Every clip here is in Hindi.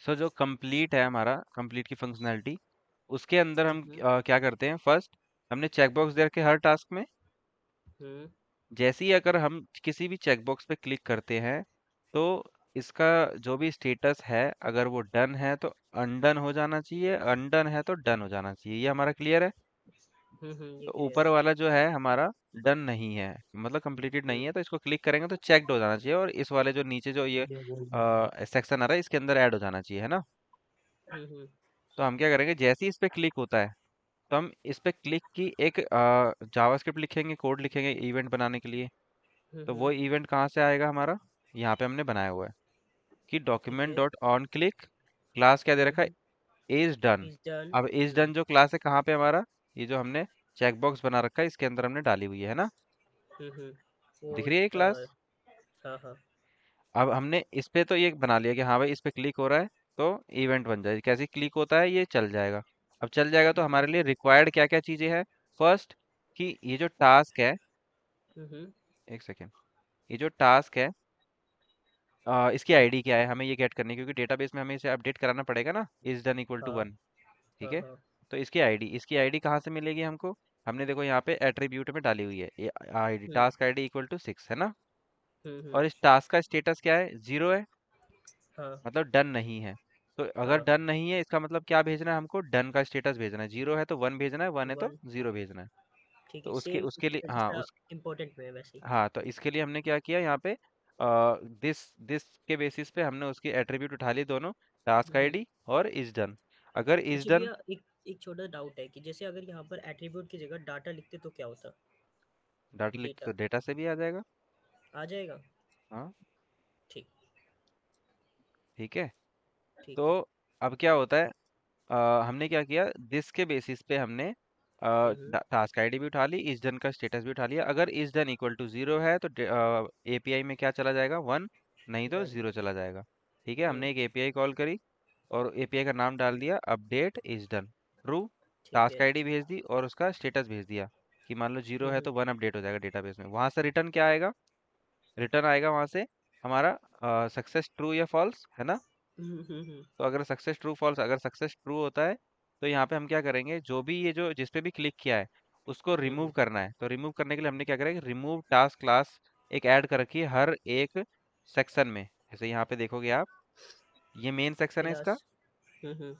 सो जो कंप्लीट है हमारा, कंप्लीट की फंक्शनैलिटी, उसके अंदर हम हम्म। क्या करते हैं, फर्स्ट हमने चेकबॉक्स दे रखे हर टास्क में। हम्म। जैसे ही अगर हम किसी भी चेकबॉक्स पे क्लिक करते हैं, तो इसका जो भी स्टेटस है, अगर वो डन है तो अनडन हो जाना चाहिए, अनडन है तो डन हो जाना चाहिए। ये हमारा क्लियर है। ये तो क्लियर ऊपर है। वाला जो है हमारा डन नहीं है, मतलब कंप्लीटेड नहीं हम्म। है, तो इसको क्लिक करेंगे तो चेक्ड हो जाना चाहिए, और इस वाले जो नीचे जो ये सेक्शन आ रहा है इसके अंदर ऐड हो जाना चाहिए, है ना। हम्म। तो हम क्या करेंगे, जैसे ही इस पे क्लिक होता है, तो हम इस पे क्लिक की एक जावास्क्रिप्ट लिखेंगे, कोड लिखेंगे इवेंट बनाने के लिए। तो वो हम्म। इवेंट कहाँ से आएगा हमारा, यहाँ पे हमने बनाया हुआ है कि ठीक डॉक्यूमेंट है। डॉट ऑन क्लिक, क्लास क्या दे रखा है, hmm. Is done. Is done. अब इज डन जो क्लास है कहाँ पे हमारा, ये जो हमने चेकबॉक्स बना रखा है इसके अंदर हमने डाली हुई है ना। वो दिख रही है ये क्लास। हाँ हाँ। अब हमने इस पे तो ये बना लिया कि हाँ भाई इस पे क्लिक हो रहा है तो इवेंट बन जाए, कैसे क्लिक होता है ये चल जाएगा। अब चल जाएगा तो हमारे लिए रिक्वायर्ड क्या क्या चीज़ें हैं। फर्स्ट, कि ये जो टास्क है, हम्म। एक सेकेंड, ये जो टास्क है इसकी आईडी क्या है, हमें ये गेट करनी है, क्योंकि डेटाबेस में हमें इसे अपडेट कराना पड़ेगा ना, इज डन इक्वल टू हाँ 1। ठीक हाँ है। हाँ। तो इसकी आईडी कहाँ से मिलेगी हमको, हमने देखो यहाँ पे एट्रीब्यूट में डाली हुई है ये ID, hmm. Task ID equal to 6 है ना। हम्म। और इस टास्क का स्टेटस क्या है, 0 है, हाँ मतलब डन नहीं है। तो अगर हाँ। डन नहीं है इसका मतलब क्या भेजना है, हमको डन का स्टेटस भेजना है, 0 है तो 1 भेजना है, 1 है तो वन। 0 भेजना है। ठीक तो है, उसके सेम उसके लिए हाँ जैसा उस इम्पोर्टेंट में है वैसे ही। हाँ, तो इसके लिए हमने क्या किया यहाँ पे, दिस दिस के बेसिस पे हमने उसकी एट्रीब्यूट उठा ली दोनों, टास्क हम्म। आईडी और इज डन। अगर इज अच्छा डन, भैया, एक एक छोटा डाउट है कि जैसे अगर यहाँ पर एट्रीब्यूट की जगह डाटा लिखते तो क्या होता? डाटा लिख डेटा तो डेटा से भी आ जाएगा। आ जाएगा। हाँ, ठीक। ठीक है। तो ठीक है। अब क्या होता है, हमने क्या किया, दिस के बेसिस पे हमने हम्म। टास्क आईडी भी उठा ली, इस डन का स्टेटस भी उठा लिया। अगर इस डन इक्वल टू 0 है तो एपीआई में क्या चला जाएगा, 1, नहीं तो वन। 0 चला जाएगा। ठीक है, हम्म। हमने एक एपीआई कॉल करी और एपीआई का नाम डाल दिया अपडेट इज डन, ट्रू। ठीक टास्क है। आईडी भेज दी और उसका स्टेटस भेज दिया कि मान लो 0 है हम्म। तो 1 अपडेट हो जाएगा डेटाबेस में। वहां से रिटर्न क्या आएगा, रिटर्न आएगा वहां से हमारा सक्सेस ट्रू या फॉल्स, है ना। हम्म। तो अगर सक्सेस ट्रू फॉल्स, अगर सक्सेस ट्रू होता है तो यहाँ पे हम क्या करेंगे, जो भी ये जो जिस पे भी क्लिक किया है उसको रिमूव हम्म। करना है। तो रिमूव करने के लिए हमने क्या करेंगे, रिमूव टास्क क्लास एक ऐड कर रखी है हर एक सेक्शन में। जैसे यहाँ पे देखोगे आप, ये मेन सेक्शन है इसका, क्लास। हम्म।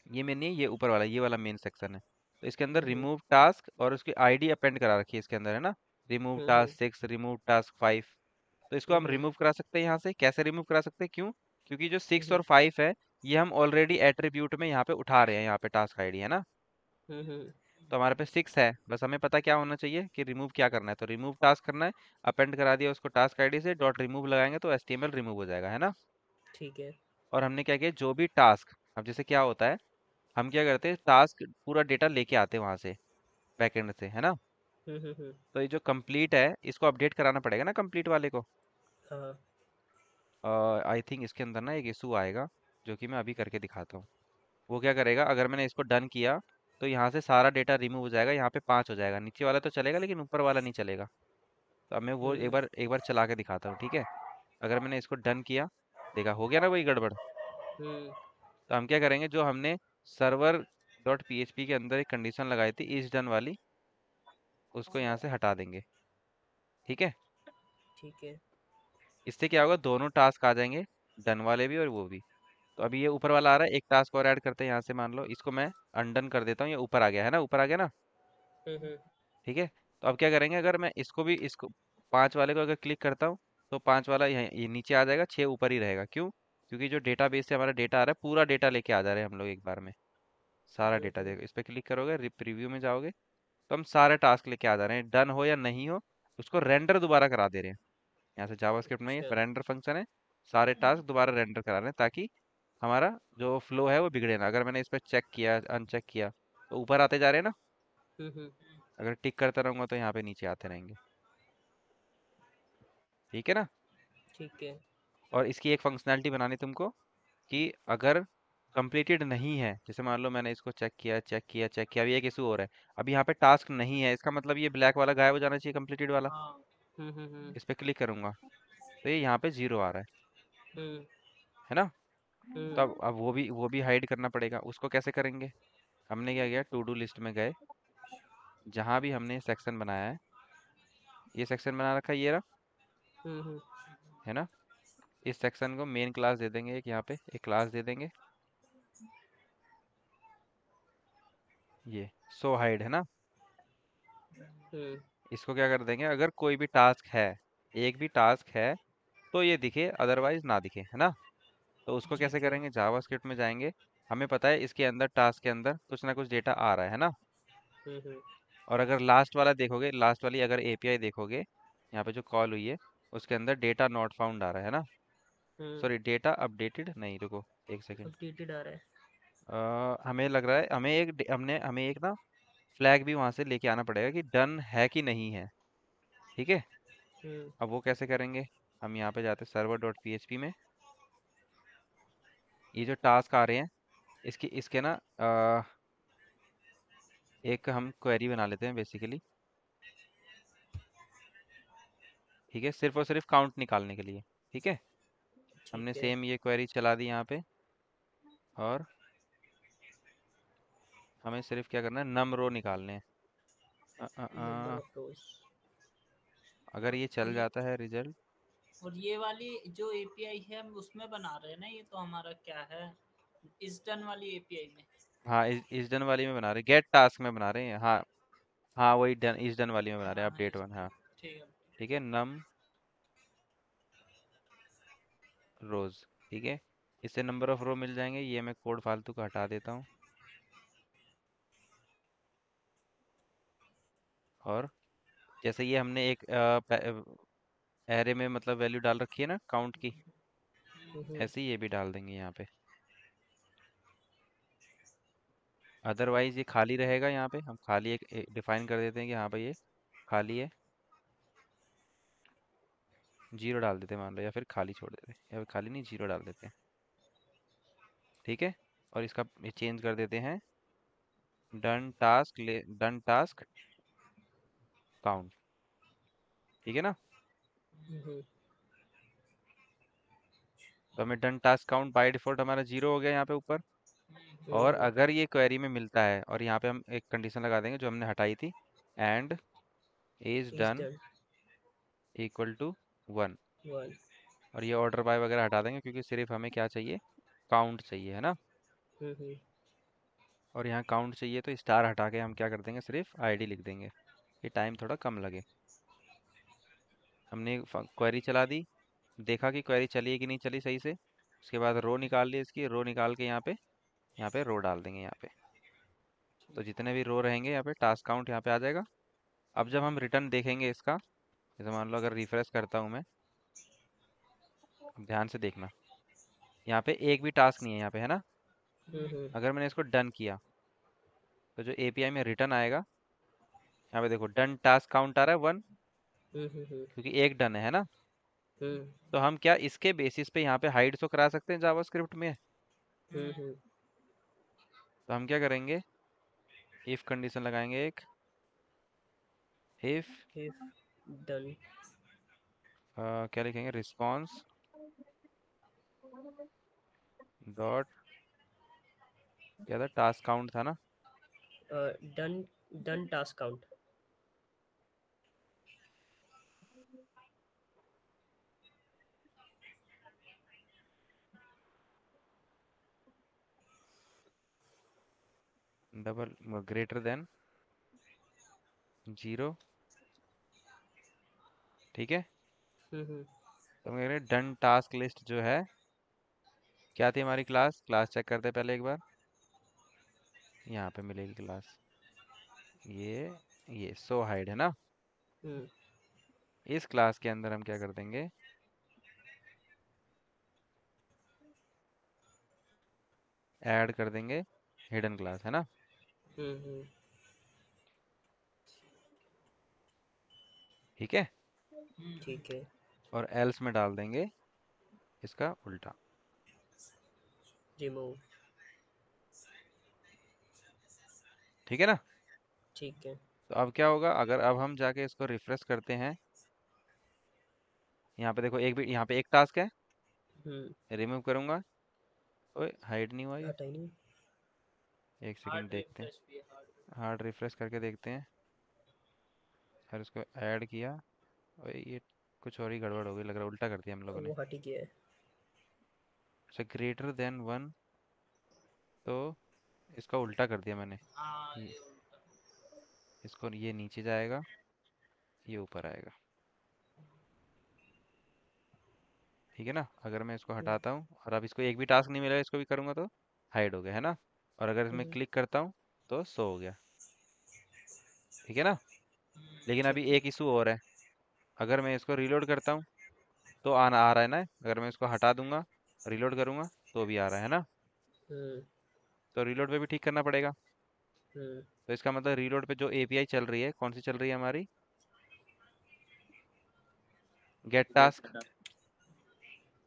ये मेन नहीं है, ये ऊपर वाला, ये वाला मेन सेक्शन है। तो इसके अंदर हम्म। रिमूव टास्क और उसकी आईडी अपेंड करा रखी है इसके अंदर, है ना। Remove hmm. Task 6, remove task 5। तो इसको हम हम्म। रिमूव करा सकते हैं यहाँ से, कैसे रिमूव करा सकते हैं, क्यों, क्योंकि जो 6 हम्म। और 5 है ये हम ऑलरेडी एट्रीब्यूट में यहाँ पे उठा रहे हैं, यहाँ पे टास्क आईडी है ना। हम्म। तो हमारे पे 6 है, बस हमें पता क्या होना चाहिए कि रिमूव क्या करना है, तो रिमूव टास्क करना है। अपेंड करा दिया उसको टास्क आईडी से, डॉट रिमूव लगाएंगे तो एचटीएमएल रिमूव हो जाएगा, है ना। ठीक है। और हमने क्या किया, जो भी टास्क, अब जैसे क्या होता है, हम क्या करते हैं, टास्क पूरा डेटा लेके आते हैं वहां से, बैकएंड से, है ना। हम्म। तो ये जो कंप्लीट है इसको अपडेट कराना पड़ेगा ना कंप्लीट वाले को। हाँ। आई थिंक इसके अंदर ना एक इशू आएगा, जो कि मैं अभी करके दिखाता हूँ। वो क्या करेगा, अगर मैंने इसको डन किया तो यहाँ से सारा डेटा रिमूव हो जाएगा, यहाँ पे 5 हो जाएगा, नीचे वाला तो चलेगा लेकिन ऊपर वाला नहीं चलेगा। तो अब मैं वो हम्म। एक बार चला के दिखाता हूँ, ठीक है। अगर मैंने इसको डन किया, देखा हो गया ना वही गड़बड़। हम्म। तो हम क्या करेंगे, जो हमने सर्वर डॉट पीएचपी के अंदर एक कंडीशन लगाई थी इज डन वाली, उसको यहाँ से हटा देंगे। ठीक है। ठीक है। इससे क्या होगा, दोनों टास्क आ जाएंगे, डन वाले भी और वो भी। तो अभी ये ऊपर वाला आ रहा है, एक टास्क और ऐड करते हैं यहाँ से, मान लो इसको मैं अनडन कर देता हूँ, ये ऊपर आ गया है ना, ऊपर आ गया ना। हम्म। ठीक है। तो अब क्या करेंगे, अगर मैं इसको भी, इसको 5 वाले को अगर क्लिक करता हूँ तो 5 वाला ये नीचे आ जाएगा, 6 ऊपर ही रहेगा, क्यों, क्योंकि जो डेटाबेस से हमारा डेटा आ रहा है पूरा डेटा लेके आ जा रहे हैं हम लोग एक बार में। सारा डेटा हम्म। देखो, इस पर क्लिक करोगे, प्रीव्यू में जाओगे तो हम सारे टास्क लेके आ जा रहे हैं, डन हो या नहीं हो उसको रेंडर दोबारा करा दे रहे हैं। यहाँ से जावास्क्रिप्ट में ये अच्छा। रेंडर फंक्शन है, सारे टास्क दोबारा रेंडर करा रहे हैं ताकि हमारा जो फ्लो है वो बिगड़े ना। अगर मैंने इस पर चेक किया, अनचेक किया, तो ऊपर आते जा रहे हैं ना। हम्म। अगर टिक करता रहूंगा तो यहाँ पे नीचे आते रहेंगे। ठीक है ना। ठीक है। और इसकी एक फंक्शनैलिटी बनानी तुमको, कि अगर कंप्लीटेड नहीं है, जैसे मान लो मैंने इसको चेक किया, चेक किया, चेक किया, अभी एक इशू हो रहा है, अभी यहाँ पे टास्क नहीं है, इसका मतलब ये ब्लैक वाला गायब हो जाना चाहिए, कंप्लीटेड वाला। हाँ। हम्म। इस पे क्लिक करूंगा तो ये यहाँ पे 0 आ रहा हम्म। है ना। हम्म तब अब वो भी हाइड करना पड़ेगा। उसको कैसे करेंगे? हमने क्या किया, टू डू लिस्ट में गए, जहाँ भी हमने सेक्शन बनाया है, ये सेक्शन बना रखा है, ये रहा, हम्म। है ना? इस सेक्शन को मेन क्लास दे देंगे, एक यहाँ पे एक क्लास दे देंगे, ये सो हाइड है ना। हम्म। इसको क्या कर देंगे, अगर कोई भी टास्क है, एक भी टास्क है, तो ये दिखे, अदरवाइज ना दिखे, है ना? तो उसको कैसे ठीक है। करेंगे, जावास्क्रिप्ट में जाएंगे, हमें पता है इसके अंदर, टास्क के अंदर कुछ ना कुछ डेटा आ रहा है ना? हम्म। और अगर लास्ट वाला देखोगे, लास्ट वाली अगर एपीआई देखोगे, यहाँ पे जो कॉल हुई है, उसके अंदर डेटा नॉट फाउंड आ रहा है ना? हम्म। सॉरी, डेटा अपडेटेड नहीं, रुको एक सेकेंड। अपडेटेड आ रहा है। हमें लग रहा है, हमें एक ना फ्लैग भी वहां से लेके आना पड़ेगा कि डन है कि नहीं है। ठीक है। हम्म। अब वो कैसे करेंगे? हम यहाँ पे जाते हैं सर्वर डॉट पी में, ये जो टास्क आ रहे हैं, इसकी इसके ना एक हम क्वेरी बना लेते हैं बेसिकली। ठीक है, सिर्फ और सिर्फ काउंट निकालने के लिए। ठीक है। हमने ठीक है। सेम ये क्वेरी चला दी यहाँ पे, और हमें सिर्फ क्या करना है, नम रो निकालने हैं। अ, अ, नंबर अ, ऑफ रोज। अगर ये और चल ये जाता है रिजल्ट। और ये वाली जो एपीआई है हम उसमें बना रहे हैं ना, ये तो हमारा क्या है, इस डन वाली एपीआई में। हाँ, इस डन वाली में बना रहे, गेट टास्क में बना रहे हैं, हाँ। हाँ, वही डन, इस डन वाली में बना रहे हाँ हैं, हाँ अपडेट इस, वन, हाँ। ठीक है। ठीक है, नम रोज। ठीक है, इससे नंबर ऑफ रो मिल जाएंगे, ये मैं कोड फालतू का हटा देता हूँ। और जैसे ये हमने एक एरे में मतलब वैल्यू डाल रखी है ना काउंट की, हम्म। ऐसे ही ये भी डाल देंगे यहाँ पे। अदरवाइज ये खाली रहेगा, यहाँ पे हम खाली एक डिफाइन कर देते हैं कि हाँ भाई ये खाली है, जीरो डाल देते हैं मान लो, या फिर खाली छोड़ देते हैं, या फिर खाली नहीं, जीरो डाल देते हैं। ठीक है। और इसका चेंज कर देते हैं, डन टास्क काउंट। ठीक है ना? हम्म। तो हमें done task count by default हमारा जीरो हो गया यहाँ पे ऊपर। और हम्म। अगर ये क्वेरी में मिलता है, और यहाँ पे हम एक कंडीशन लगा देंगे जो हमने हटाई थी, and is is done done equal to one. One. और ये ऑर्डर बाय वगैरह हटा देंगे, क्योंकि सिर्फ हमें क्या चाहिए, काउंट चाहिए, है ना? हम्म। और यहाँ काउंट चाहिए तो स्टार हटा के हम क्या कर देंगे, सिर्फ आईडी लिख देंगे, ये टाइम थोड़ा कम लगे। हमने क्वेरी चला दी, देखा कि क्वेरी चली है कि नहीं चली सही से, उसके बाद रो निकाल ली, इसकी रो निकाल के यहाँ पे रो डाल देंगे यहाँ पे। तो जितने भी रो रहेंगे यहाँ पे टास्क काउंट यहाँ पे आ जाएगा। अब जब हम रिटर्न देखेंगे इसका, जैसे मान लो अगर रिफ्रेश करता हूँ मैं, अब ध्यान से देखना, यहाँ पे एक भी टास्क नहीं है यहाँ पे, है ना? हम्म। अगर मैंने इसको डन किया, तो जो एपीआई में रिटर्न आएगा, यहाँ पे देखो डन टास्क काउंट आ रहा है वन, हम्म। क्योंकि एक डन है ना? हम्म। तो हम क्या इसके बेसिस पे यहाँ पे हाइड तो करा सकते हैं जावास्क्रिप्ट में। हम्म। तो हम क्या करेंगे, इफ कंडीशन लगाएंगे एक, इफ इफ डन। क्या लिखेंगे, रिस्पॉन्स डॉट, क्या था, टास्क काउंट था ना? Done done task count. Double greater than zero. ठीक है। हम्म। तो हम कह रहे हैं डन टास्क लिस्ट जो है, क्या थी हमारी क्लास, क्लास चेक करते हैं पहले एक बार, यहाँ पे मिलेगी क्लास, ये सो हाइड है ना? हम्म। इस क्लास के अंदर हम क्या कर देंगे, ऐड कर देंगे हिडन क्लास, है ना? हम्म। ठीक है। ठीक है। और एल्स में डाल देंगे इसका उल्टा। रिमूव। ठीक है ना? ठीक है। तो अब क्या होगा, अगर अब हम जाके इसको रिफ्रेश करते हैं, यहाँ पे देखो एक भी, यहाँ पे एक टास्क है, हम्म। रिमूव करूंगा, ओए हाइड नहीं हुआ ये। हटा ही नहीं। एक सेकंड हार्ड देखते हैं। रिफ्रेश भी है, हार्ड। हार्ड रिफ्रेश करके देखते हैं। और इसको ऐड किया। ओए ये कुछ और ही गड़बड़ हो गई, लग रहा है उल्टा कर दिया हम लोगों ने। वो हट ही गया है। अच्छा ग्रेटर देन 1, तो इसका उल्टा कर दिया मैंने। हाँ ये ये उल्टा। इसको ये नीचे जाएगा, ये ऊपर आएगा। ठीक है ना। अगर मैं इसको हम्म, हटाता हूँ और अब इसको एक भी टास्क नहीं मिला, इसको भी करूँगा तो हाइड हो गया है ना। और अगर इसमें हम्म, क्लिक करता हूँ तो शो हो गया। ठीक है ना। लेकिन अभी ठीक है। एक इशू और है। अगर मैं इसको रीलोड करता हूँ तो आना आ रहा है ना। अगर मैं इसको हटा दूंगा, रीलोड करूंगा, तो भी आ रहा है ना। हम्म, तो रीलोड पे भी ठीक करना पड़ेगा। हम्म, तो इसका मतलब रीलोड पे जो एपीआई चल रही है, कौन सी चल रही है हमारी? Get get task.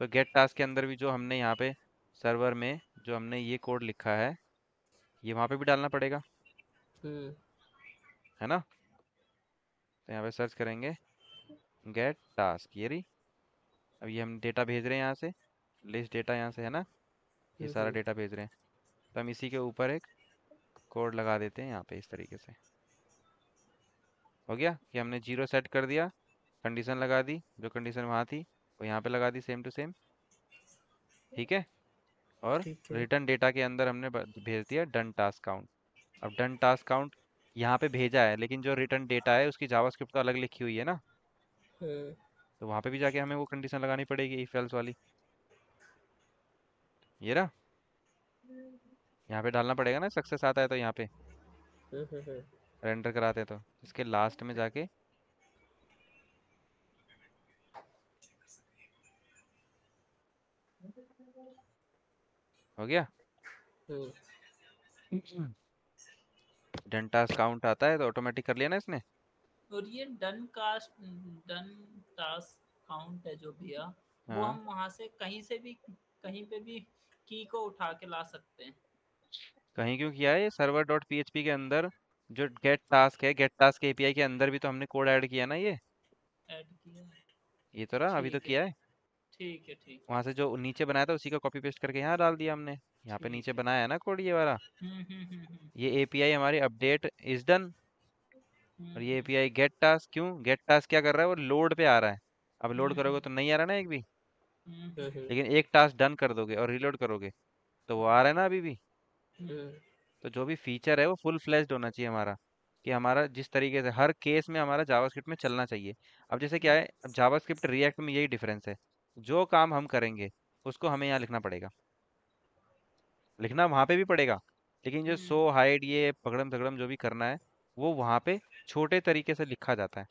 तो गेट टास्क के अंदर भी जो हमने यहाँ पे सर्वर में जो हमने ये कोड लिखा है, ये वहाँ पे भी डालना पड़ेगा, हम्म, है ना। तो यहाँ पे सर्च करेंगे गेट टास्क, ये रही। अब ये हम डेटा भेज रहे हैं यहाँ से, लिस्ट डेटा यहाँ से है ना। ये सारा हम्म, डेटा भेज रहे हैं। तो हम इसी के ऊपर एक कोड लगा देते हैं यहाँ पे इस तरीके से। हो गया कि हमने 0 सेट कर दिया, कंडीशन लगा दी, जो कंडीशन वहाँ थी वो यहाँ पे लगा दी, सेम टू सेम। ठीक है। और ठीक है। रिटर्न डेटा के अंदर हमने भेज दिया डन टास्क काउंट। अब डन टास्क काउंट यहाँ पे भेजा है, लेकिन जो रिटर्न डेटा है उसकी जावास्क्रिप्ट तो अलग लिखी हुई है ना। हम्म, तो वहाँ पे भी जाके हमें वो कंडीशन लगानी पड़ेगी इफ एल्स वाली। ये रहा। यहाँ पे डालना पड़ेगा ना, सक्सेस आता है तो यहाँ पे हम्म, हम्म, रेंडर कराते हैं तो इसके लास्ट में जाके। हो गया। हम्म, डन टास्क काउंट आता है तो ऑटोमेटिक कर लिया ना इसने। और ये डन टास्क काउंट है जो भैया, वो हाँ। हम वहां से कहीं से भी, कहीं पे भी की को उठा के ला सकते हैं। कहीं क्यों किया है? ये सर्वर डॉट पीएचपी के अंदर जो गेट टास्क है, गेट टास्क एपीआई के अंदर भी तो हमने कोड ऐड किया ना ये। ऐड किया है। ये तो रहा, अभी तो ठीक है, किया है। ठीक है, ठीक है, वहां से जो नीचे बनाया था उसी का कॉपी पेस्ट करके यहाँ डाल दिया हमने। यहाँ पे नीचे ठीक है। बनाया है ना कोड ये वाला। हम्म। ये एपीआई हमारी अपडेट इज डन। और ये हम्म। एपीआई गेट टास्क, क्यों गेट टास्क क्या कर रहा है? वो लोड पे आ रहा है। अब लोड हम्म। करोगे तो नहीं आ रहा ना एक भी। हम्म। लेकिन एक टास्क डन कर दोगे और रीलोड करोगे तो वो आ रहा है ना अभी भी। हम्म, तो जो भी फीचर है वो फुल फ्लेश्ड होना चाहिए हमारा। कि हमारा जिस तरीके से हर केस में हमारा जावास्क्रिप्ट में चलना चाहिए। अब जैसे क्या है, अब जावास्क्रिप्ट रिएक्ट में यही डिफरेंस है। जो काम हम करेंगे उसको हमें यहाँ लिखना पड़ेगा। लिखना वहाँ पे भी पड़ेगा, लेकिन जो सो हम्म। हाइड ये पकड़म झगड़म जो भी करना है, वो वहाँ पे छोटे तरीके से लिखा जाता है।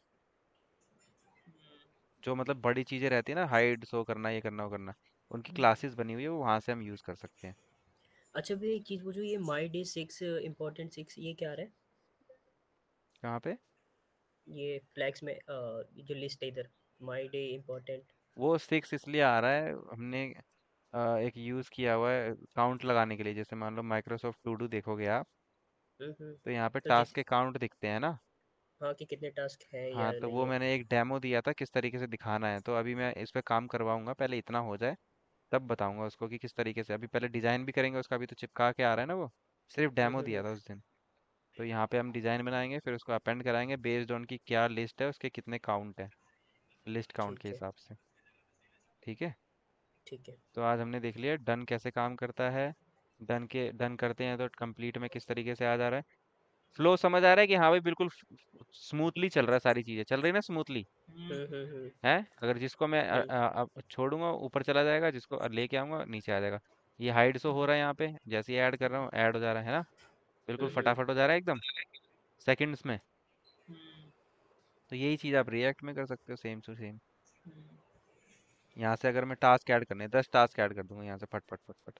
जो मतलब बड़ी चीज़ें रहती है ना, हाइड शो करना, ये करना वो करना, उनकी क्लासेस बनी हुई है, वो वहाँ से हम यूज़ कर सकते हैं। अच्छा भैया एक चीज़ पूछो, ये माई डे 6 इम्पोर्टेंट 6 ये क्या रहा है? कहाँ पे? ये फ्लैग्स में ये जो लिस्ट है इधर, माई डे इम्पोर्टेंट। वो 6 इसलिए आ रहा है, हमने एक यूज़ किया हुआ है काउंट लगाने के लिए। जैसे मान लो माइक्रोसॉफ्ट टू डू देखोगे आप, हम्म। तो यहाँ पे तो टास्क के काउंट दिखते हैं ना। हाँ कि कितने टास्क है या हाँ, तो नहीं वो है। मैंने एक डेमो दिया था किस तरीके से दिखाना है। तो अभी मैं इस पे काम करवाऊंगा, पहले इतना हो जाए तब बताऊंगा उसको कि किस तरीके से। अभी पहले डिज़ाइन भी करेंगे उसका, अभी तो चिपका के आ रहा है ना वो। सिर्फ डेमो दिया हम्म, था उस दिन। तो यहाँ पे हम डिज़ाइन बनाएंगे, फिर उसको अपेंड कराएंगे बेस्ड ऑन की क्या लिस्ट है, उसके कितने काउंट है, लिस्ट काउंट के ठीक है। हिसाब से। ठीक है। ठीक है। तो आज हमने देख लिया डन कैसे काम करता है। डन करते हैं तो कंप्लीट में किस तरीके से आ जा रहा है। फ्लो समझ आ रहा है कि हाँ भाई बिल्कुल स्मूथली चल रहा है, सारी चीज़ें चल रही है ना स्मूथली। हम्म, है। अगर जिसको मैं हम्म, अब छोड़ूंगा ऊपर चला जाएगा, जिसको लेके आऊंगा नीचे आ जाएगा। ये हाइड शो हो रहा है यहाँ पे, जैसे ही ऐड कर रहा हूँ ऐड हो जा रहा है ना। बिल्कुल हम्म, फटाफट हो जा रहा है एकदम, सेकंड्स में। हम्म। तो यही चीज़ आप रिएक्ट में कर सकते हो, सेम टू सेम। हम्म। यहाँ से अगर मैं टास्क ऐड करने 10 टास्क ऐड कर दूंगा यहाँ से, फट फट फट फट।